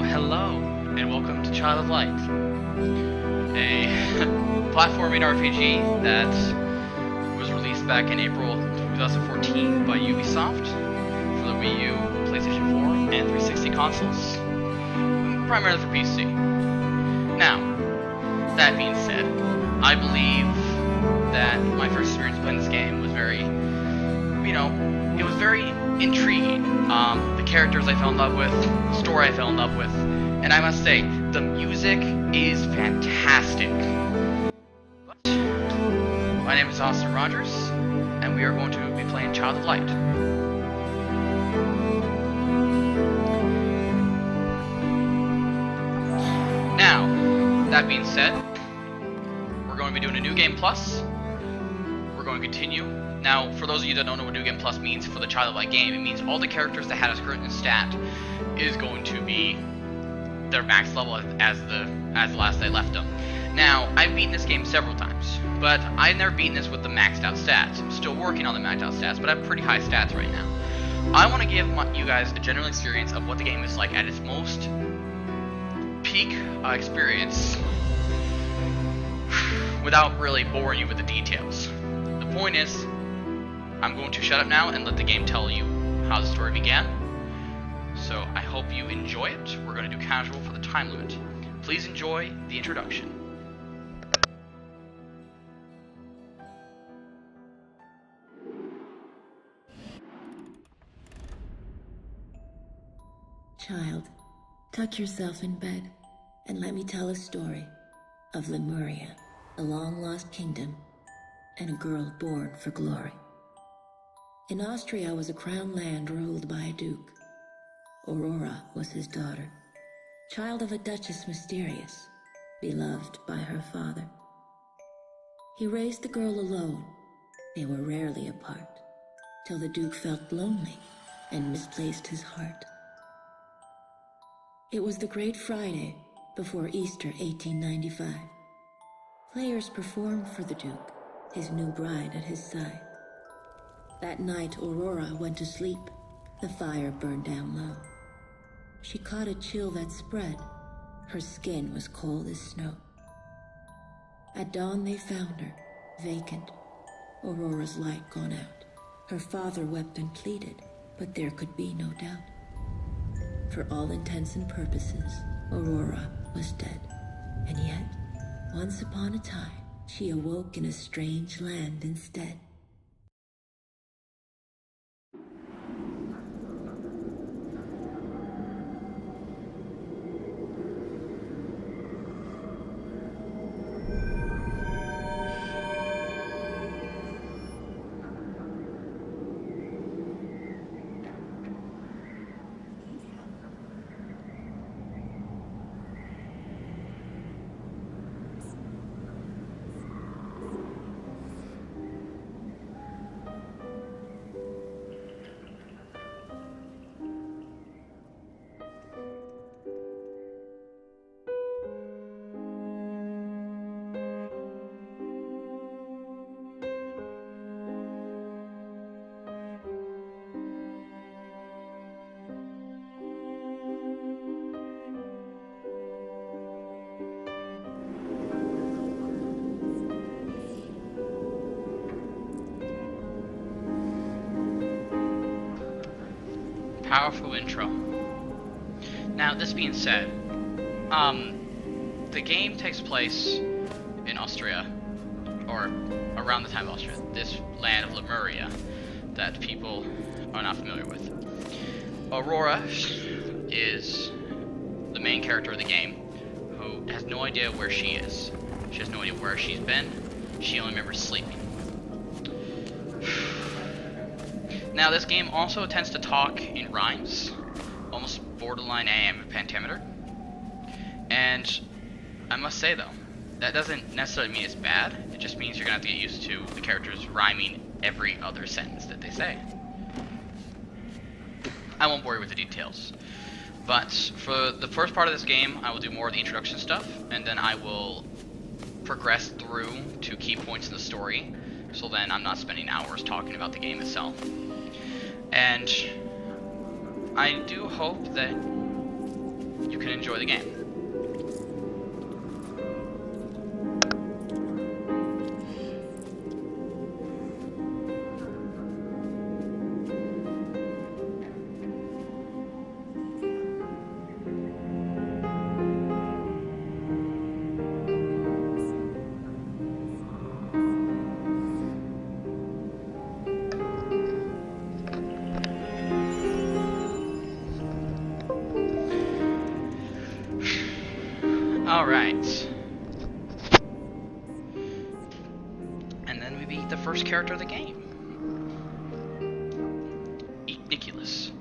Hello, and welcome to Child of Light, a platforming RPG that was released back in April 2014 by Ubisoft for the Wii U, PlayStation 4, and 360 consoles, primarily for PC. Now, that being said, I believe that my first experience playing this game was very, it was very intriguing. The characters I fell in love with, the story I fell in love with, and I must say, the music is fantastic. But, my name is Austin Rogers, and we are going to be playing Child of Light. Now, that being said, we're going to be doing a New Game Plus. We're going to continue. Now, for those of you that don't know what New Game Plus means, for the Child of Light game, it means all the characters that had a certain stat is going to be their max level as the last I left them. Now, I've beaten this game several times, but I've never beaten this with the maxed out stats. I'm still working on the maxed out stats, but I have pretty high stats right now. I want to give you guys a general experience of what the game is like at its most peak experience without really boring you with the details. The point is, I'm going to shut up now and let the game tell you how the story began. So I hope you enjoy it. We're going to do casual for the time limit. Please enjoy the introduction. Child, tuck yourself in bed and let me tell a story of Lemuria, a long-lost kingdom, and a girl born for glory. In Austria was a crown land ruled by a duke. Aurora was his daughter, child of a duchess mysterious, beloved by her father. He raised the girl alone. They were rarely apart, till the duke felt lonely and misplaced his heart. It was the Great Friday before Easter 1895. Players performed for the duke, his new bride at his side. That night, Aurora went to sleep. The fire burned down low. She caught a chill that spread. Her skin was cold as snow. At dawn they found her, vacant, Aurora's light gone out. Her father wept and pleaded, but there could be no doubt. For all intents and purposes, Aurora was dead. And yet, once upon a time, she awoke in a strange land instead. Powerful intro. Now, this being said, the game takes place in Austria, or around the time of Austria, this land of Lemuria that people are not familiar with. Aurora is the main character of the game, who has no idea where she is. She has no idea where she's been. She only remembers sleeping. Now, this game also tends to talk in rhymes, almost borderline AM pentameter. And I must say, though, that doesn't necessarily mean it's bad. It just means you're going to have to get used to the characters rhyming every other sentence that they say. I won't bore you with the details. But for the first part of this game, I will do more of the introduction stuff, and then I will progress through to key points in the story, so then I'm not spending hours talking about the game itself. And I do hope that you can enjoy the game. Alright. And then we beat the first character of the game. Igniculus.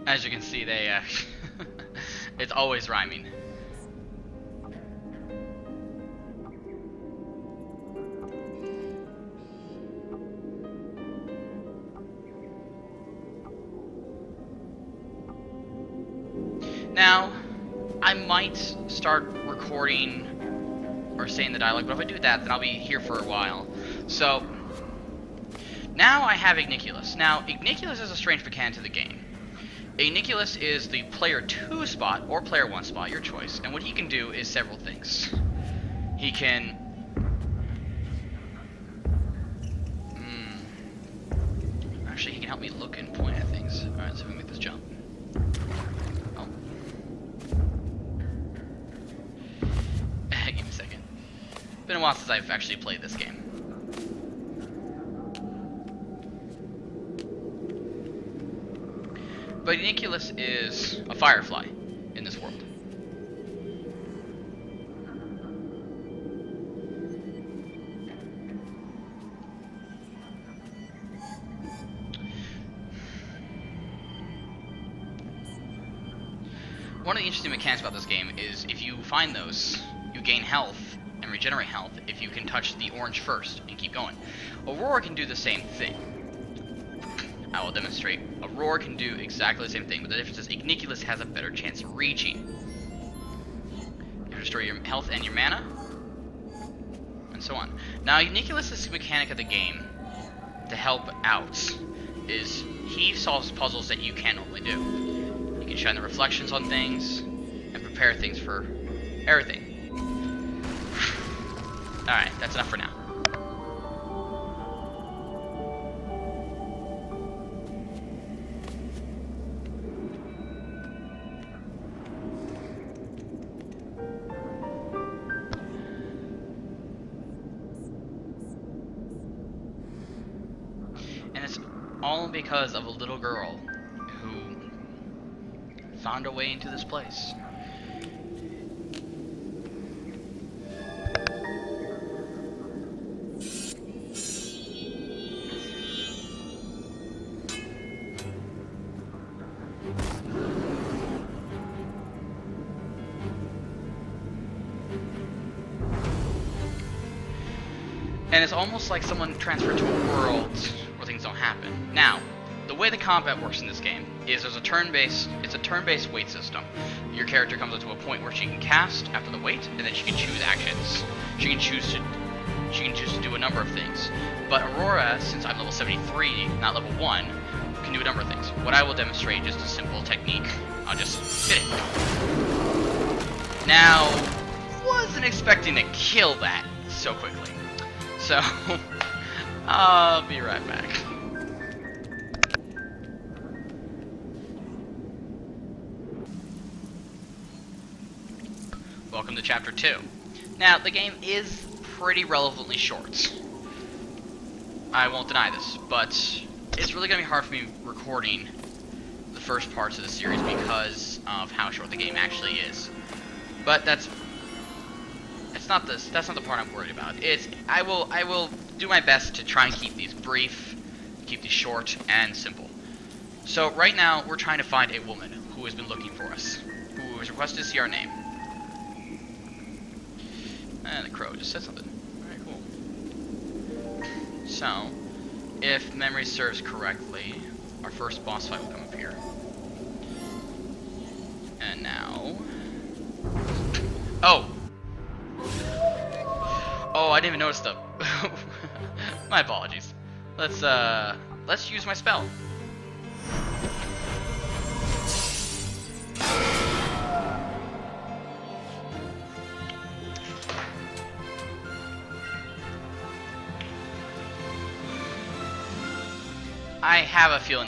As you can see, they, it's always rhyming. Now, I might start recording or saying the dialogue, but if I do that, then I'll be here for a while. So, now I have Igniculus. Now, Igniculus is a strange mechanic to the game. Igniculus is the player 2 spot, or player 1 spot, your choice. And what he can do is several things. He can... Actually, he can help me look and point at things. Alright, so we make this jump. Oh. Give me a second. Been a while since I've actually played this game. But Igniculus is a firefly in this world. One of the interesting mechanics about this game is if you find those, you gain health and regenerate health if you can touch the orange first and keep going. Aurora can do the same thing. I will demonstrate. Aurora can do exactly the same thing, but the difference is Igniculus has a better chance of reaching. You restore your health and your mana, and so on. Now, Igniculus' mechanic of the game, to help out, is he solves puzzles that you can't normally do. You can shine the reflections on things, and prepare things for everything. Alright, that's enough for now. All because of a little girl who found a way into this place. And it's almost like someone transferred to a world where things don't happen. Now, the way the combat works in this game is there's a turn-based wait system. Your character comes up to a point where she can cast after the wait, and then she can choose actions. She can choose to do a number of things. But Aurora, since I'm level 73, not level 1, can do a number of things. What I will demonstrate is just a simple technique. I'll just hit it. Now, wasn't expecting to kill that so quickly. So, I'll be right back. Welcome to Chapter 2. Now, the game is pretty relevantly short. I won't deny this, but it's really going to be hard for me recording the first parts of the series because of how short the game actually is. But that's not the part I'm worried about. I will do my best to try and keep these brief, keep these short and simple. So right now we're trying to find a woman who has been looking for us, who has requested to see our name. And the crow just said something. Alright, cool. So if memory serves correctly, our first boss fight will come up here. And now... Oh! Oh, I didn't even notice the... My apologies. Let's use my spell. I have a feeling